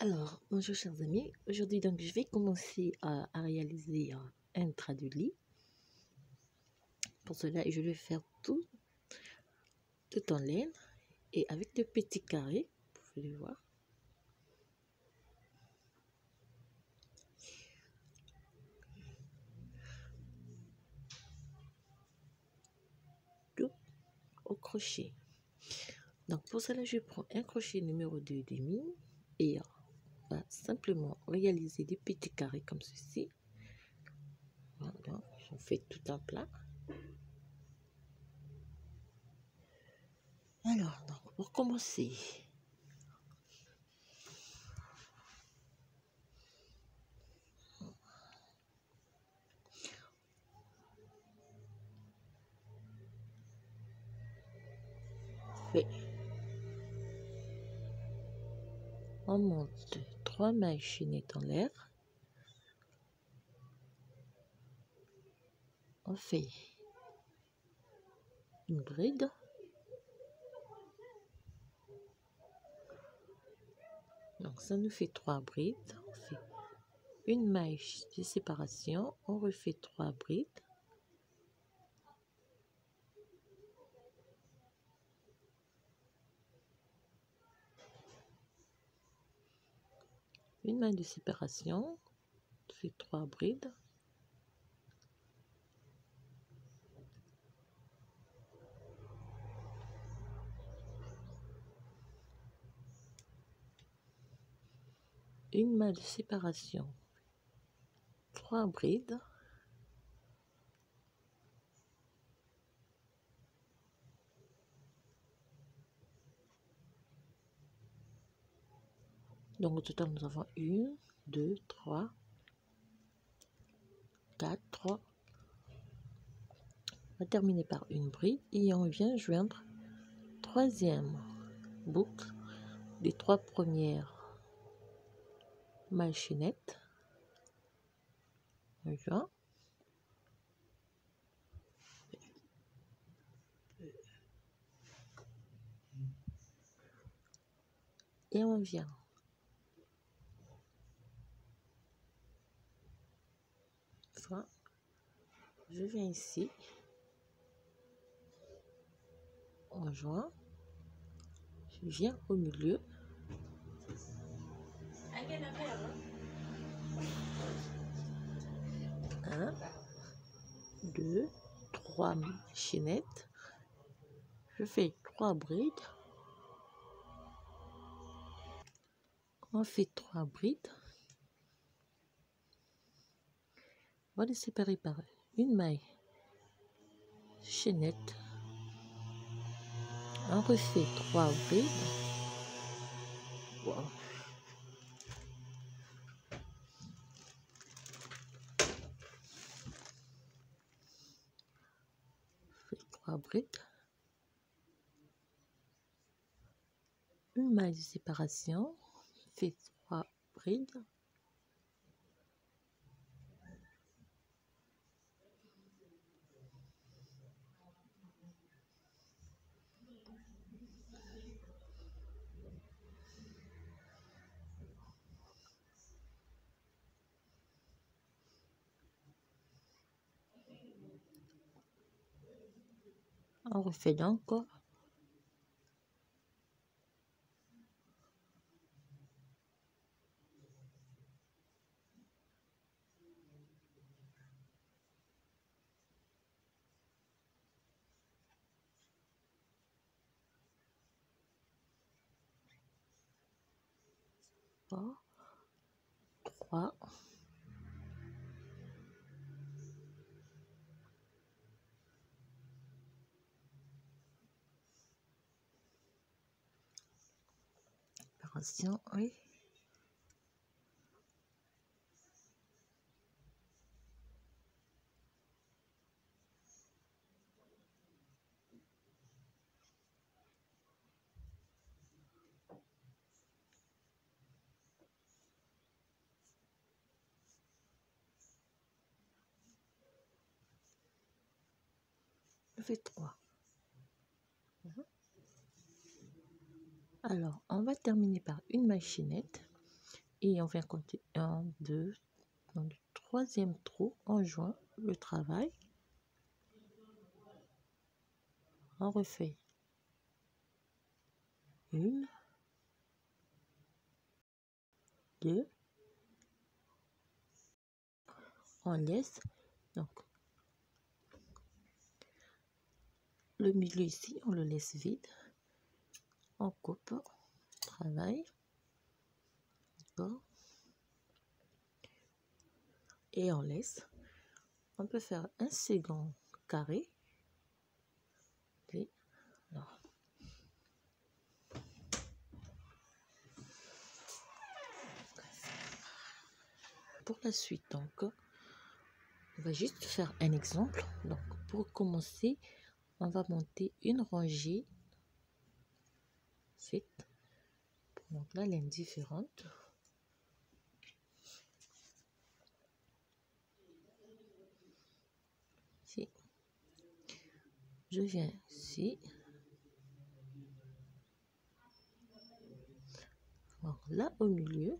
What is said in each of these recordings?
Alors, bonjour chers amis. Aujourd'hui, donc, je vais commencer à réaliser un drap de lit. Pour cela, je vais faire tout en laine et avec de petits carrés, vous pouvez le voir. Tout au crochet. Donc, pour cela, je prends un crochet numéro 2,5 et on va simplement réaliser des petits carrés comme ceci. Voilà, on fait tout un plat. Alors, donc, pour commencer, on monte 3 mailles chaînées en l'air. On fait une bride. Donc ça nous fait 3 brides. On fait une maille de séparation. On refait 3 brides. Une maille de séparation. On fait 3 brides. Une maille de séparation. 3 brides. Donc au total nous avons 1, 2, 3, 4. On va terminer par une bride et on vient joindre troisième boucle des 3 premières mailles chaînettes. On joint. Et on vient je viens ici, on joint, je viens au milieu, un, 2, 3 chaînettes, je fais 3 brides, on fait 3 brides, on va les séparer par une maille chaînette, on refait 3 brides, wow. On fait 3 brides, une maille de séparation, on fait 3 brides, on refait encore. Oh, 3, séparation, oui. Je fais 3. Alors, on va terminer par une maille chaînette. et on vient compter 1, 2, dans le troisième trou, on joint le travail, on refait une, deux, on laisse, donc le milieu ici, on le laisse vide, on coupe, travail, d'accord, et on laisse. On peut faire un second carré. Et alors, pour la suite, donc, on va juste faire un exemple. Donc, pour commencer, on va monter une rangée. Donc là, laine différente. Ici. Je viens ici. Alors là, au milieu,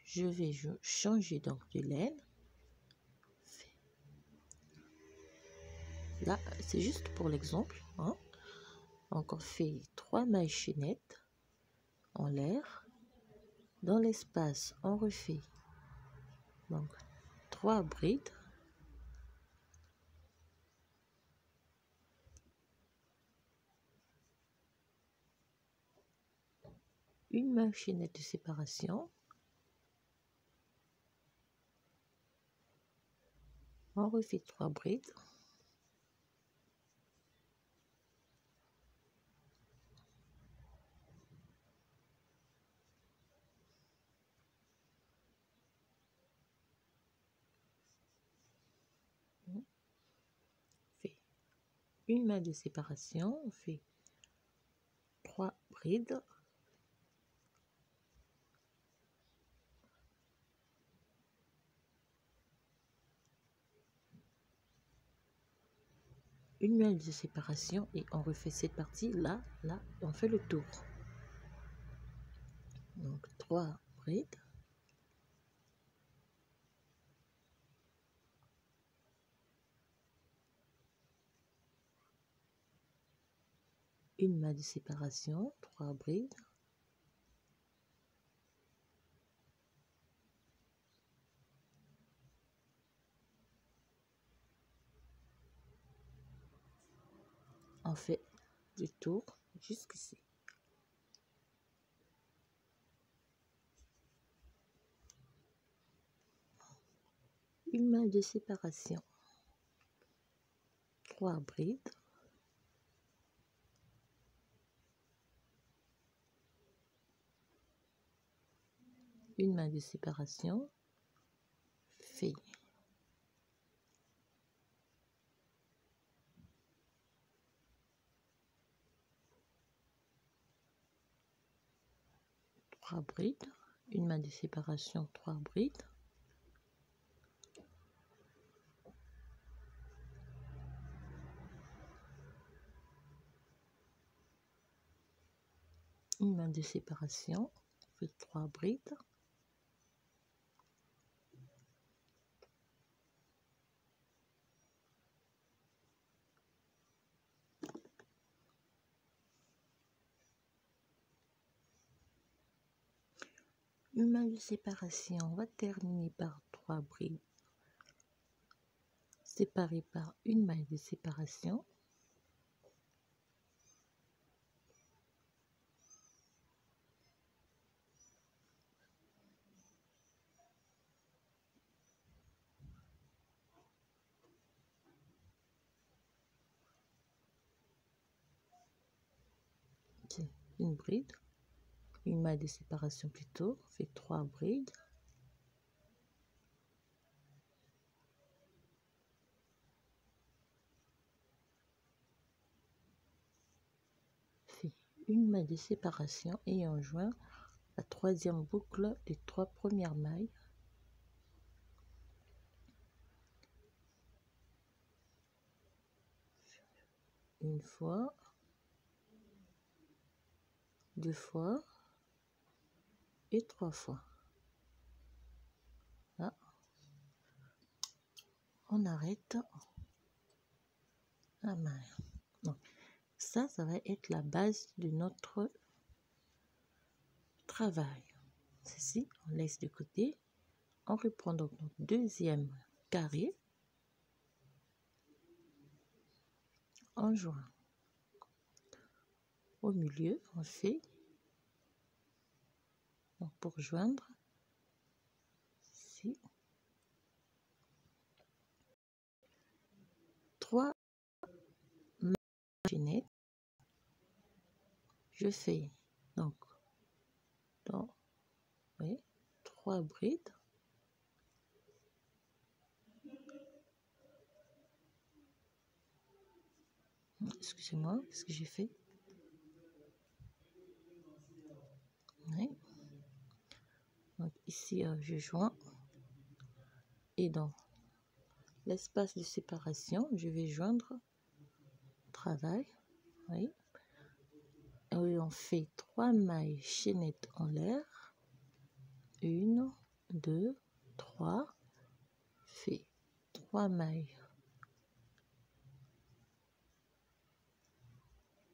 je vais changer donc de laine. Là, c'est juste pour l'exemple. Hein. Encore fait 3 mailles chaînettes en l'air. Dans l'espace, on refait donc 3 brides. Une maille chaînette de séparation. On refait 3 brides. On fait une maille de séparation. On fait 3 brides. Une maille de séparation et on refait cette partie là, là, et on fait le tour. Donc 3 brides. Une maille de séparation, 3 brides. On fait du tour jusqu'ici. Une maille de séparation, 3 brides. Une maille de séparation, fait 3 brides, une maille de séparation, 3 brides. Une maille de séparation, fait 3 brides. Une maille de séparation, on va terminer par 3 brides séparées par une maille de séparation. Une bride, une maille de séparation plutôt, fait 3 brides. Fait une maille de séparation et on joint la troisième boucle des 3 premières mailles. Une fois, 2 fois et 3 fois. on arrête la main. Donc, ça va être la base de notre travail. Ceci, on laisse de côté. On reprend donc notre deuxième carré. On joint. Au milieu, on fait, donc pour joindre, ici, 3 chaînettes. Je fais donc dans, oui, 3 brides. Excusez-moi, qu'est-ce que j'ai fait? Oui. Donc ici, je joins. Et dans l'espace de séparation, je vais joindre travail. Oui. Et on fait 3 mailles chaînettes en l'air. 1, 2, 3. Fait 3 mailles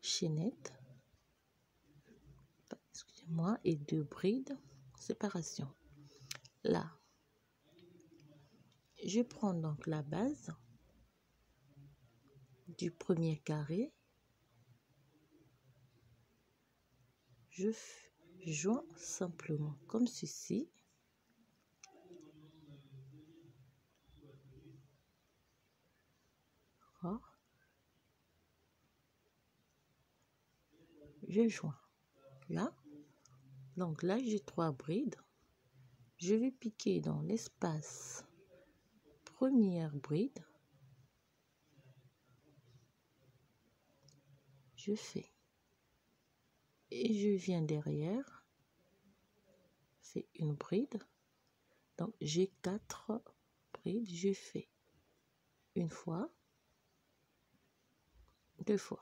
chaînettes. Excusez-moi. Et 2 brides. Séparation. Là, je prends donc la base du premier carré. Je joins simplement comme ceci. Je joins là. Donc là, j'ai 3 brides. Je vais piquer dans l'espace première bride. Je fais. Et je viens derrière. C'est une bride. Donc j'ai 4 brides. Je fais une fois, 2 fois.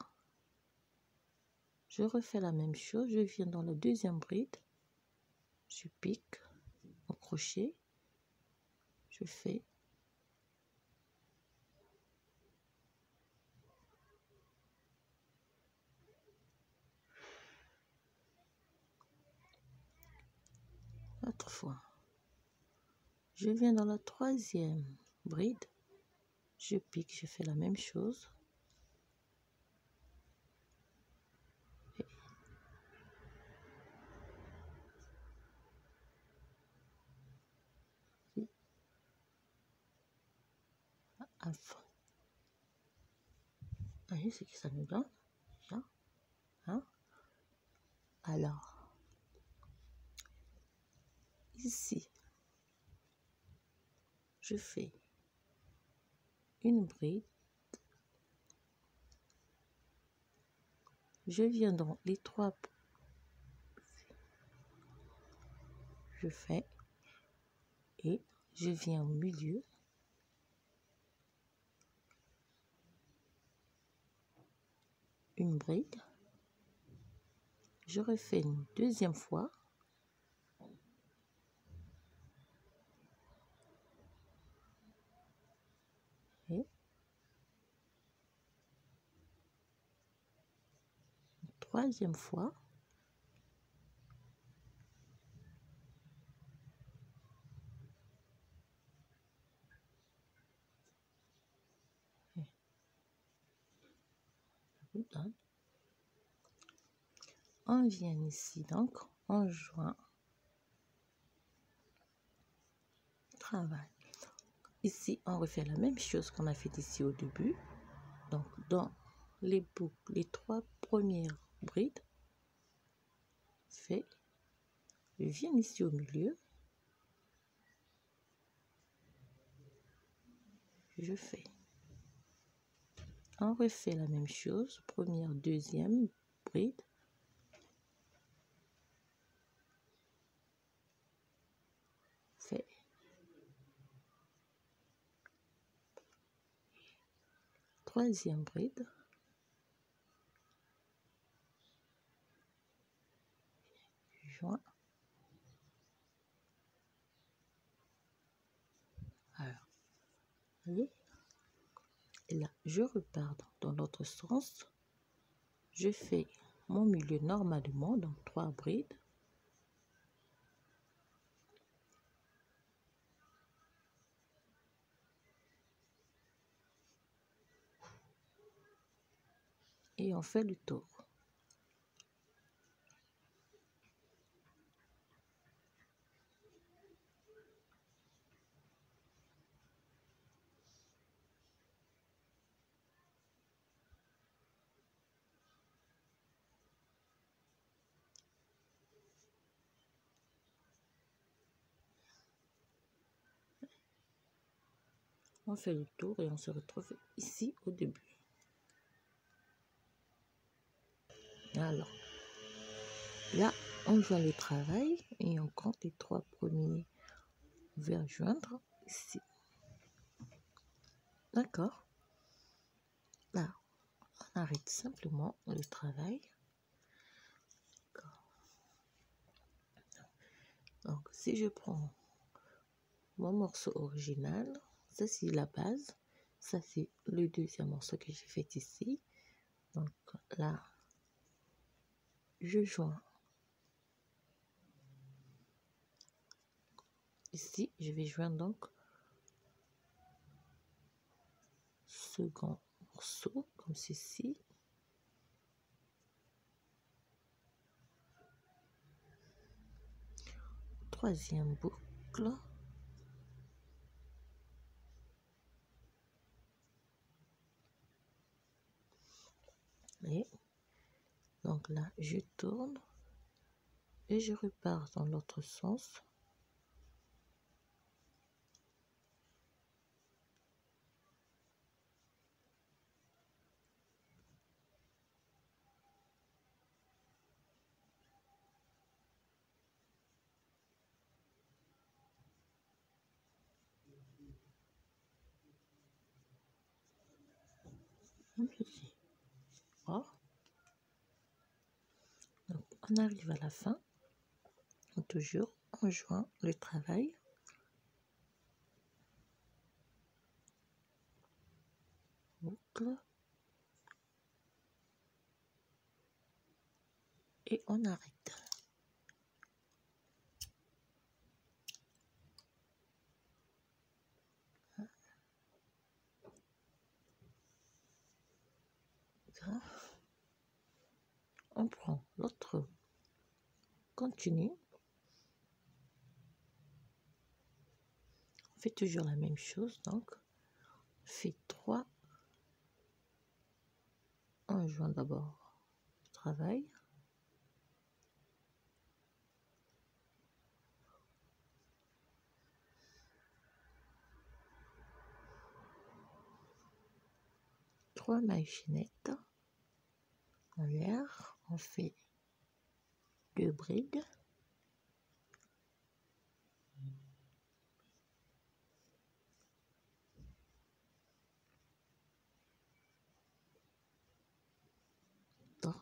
Je refais la même chose. Je viens dans la deuxième bride. Je pique au crochet. Je fais. Autre fois. Je viens dans la troisième bride. Je pique. Je fais la même chose. Enfin. Voyez ce que ça nous donne. Hein? Alors, ici, je fais une bride. Je viens dans les 3. Je fais et je viens au milieu. Une bride. Je refais une deuxième fois. Et une troisième fois. On vient ici donc, on joint travail. Ici, on refait la même chose qu'on a fait ici au début. Donc, dans les boucles, les 3 premières brides, je viens ici au milieu. Je fais. On refait la même chose, première, deuxième bride. Fait. Troisième bride. Joint. Alors, vous voyez, Et là, je repars dans l'autre sens. Je fais mon milieu normalement, donc 3 brides. Et on fait le tour. On fait le tour et on se retrouve ici au début. Alors, là, on joint le travail et on compte les 3 premiers vers joindre ici. D'accord? Là, on arrête simplement le travail. Donc, si je prends mon morceau original, ça c'est la base, ça c'est le deuxième morceau que j'ai fait ici. Donc là, je joins ici, je vais joindre donc second morceau comme ceci. Troisième boucle. Et donc là, je tourne et je repars dans l'autre sens. Ici. Oh. Donc, on arrive à la fin. Toujours, on joint le travail. Boucle. Et on arrête. On prend l'autre, continue, on fait toujours la même chose, donc on fait 3, on joint d'abord le travail, trois mailles chaînettes en l'air, on fait 2 brides. Donc,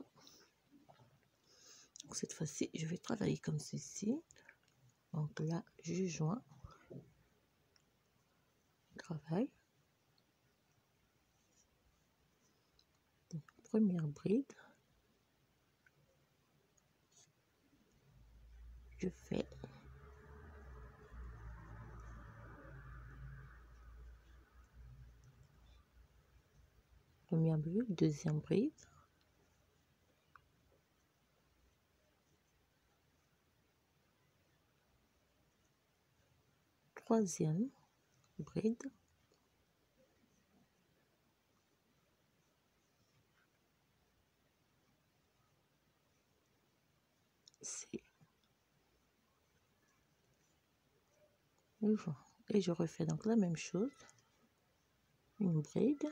cette fois-ci, je vais travailler comme ceci. Donc là, je joins le travail. Donc, première bride, je fais première bride, deuxième bride, troisième bride, c'est le joint. Et je refais donc la même chose, une bride,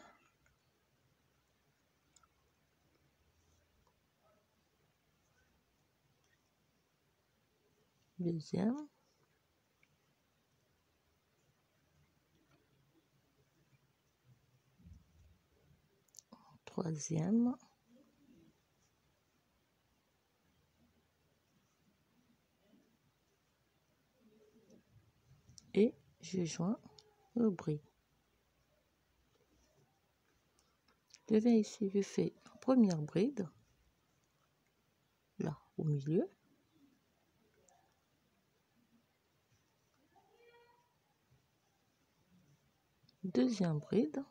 deuxième, troisième, et je joins le bris. Je viens ici, je fais la première bride, là, au milieu. Deuxième bride.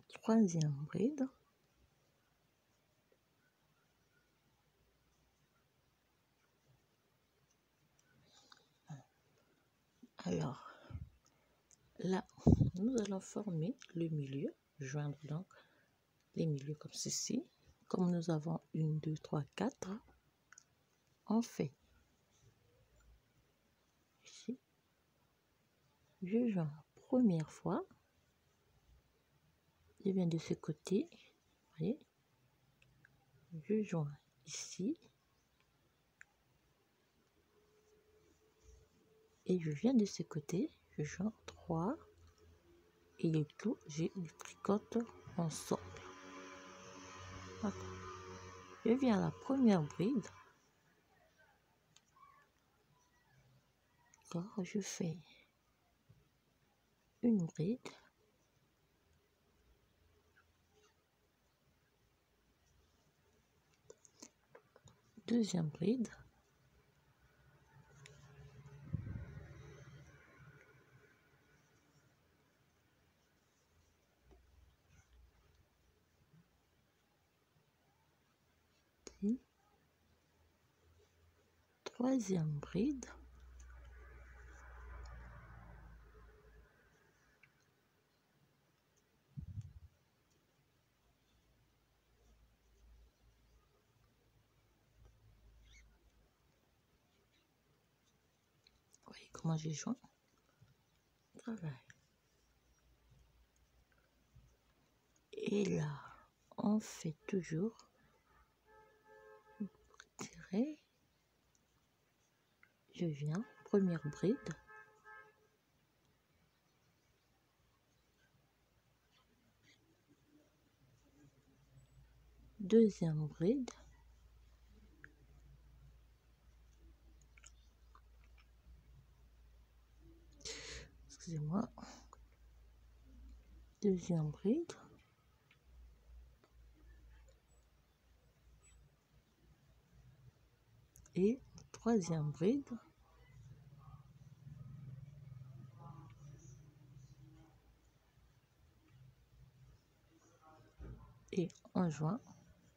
Troisième bride. Alors, là, nous allons former le milieu, joindre donc les milieux comme ceci. Comme nous avons 1, 2, 3, 4, on fait ici. Je joins première fois. Je viens de ce côté. Voyez, je joins ici. Et je viens de ce côté. Je joins 3. Et le tout, j'ai le tricote ensemble. Je viens à la première bride. D'accord, je fais une bride. Deuxième bride. Troisième bride. Vous voyez comment j'ai joint. Travail. Et là, on fait toujours tirer. Je viens, première bride. Deuxième bride. Excusez-moi. Deuxième bride. Et troisième bride. Et on joint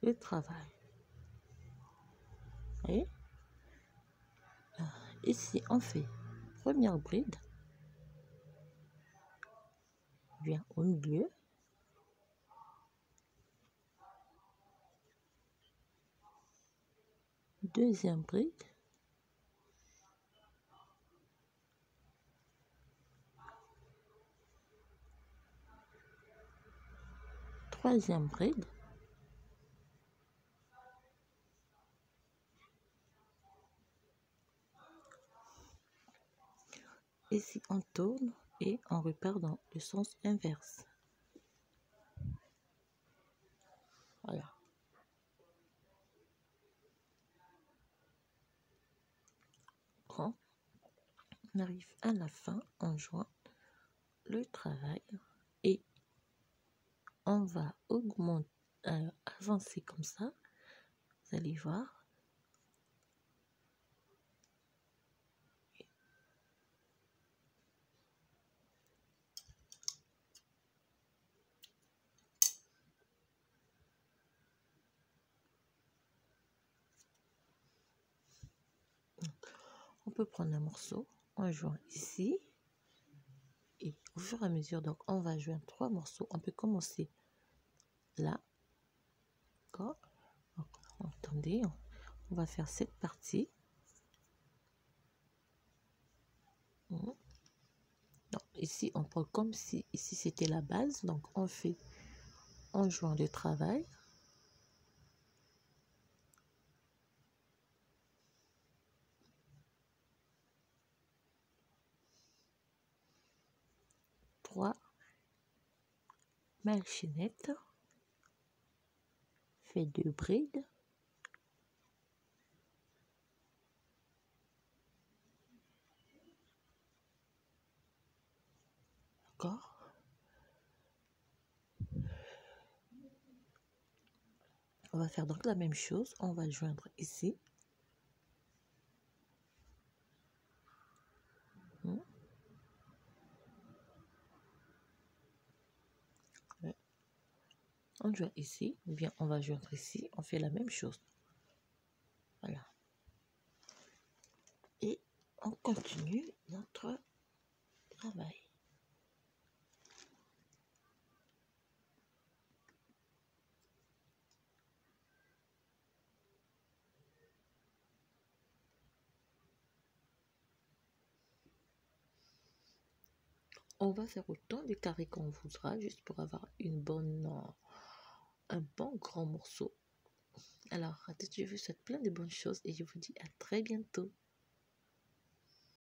le travail. Et ici, on fait première bride. Vient au milieu. Deuxième bride. Troisième bride. Ici, on tourne et on repart dans le sens inverse. Voilà. Quand on arrive à la fin, on joint le travail et on va augmenter, avancer comme ça. Vous allez voir. On peut prendre un morceau, on joint ici et au fur et à mesure, donc on va joindre 3 morceaux. On peut commencer là, d'accord. Attendez, on va faire cette partie. Donc, ici, on prend comme si ici c'était la base, donc on joint le travail. Trois marchinettes, fait 2 brides, D'accord? On va faire donc la même chose. On va joindre ici. On joint ici, ou bien on va joindre ici. On fait la même chose. Voilà. Et on continue notre travail. On va faire autant de carrés qu'on voudra, juste pour avoir un bon grand morceau. Alors, à toutes, je vous souhaite plein de bonnes choses et je vous dis à très bientôt.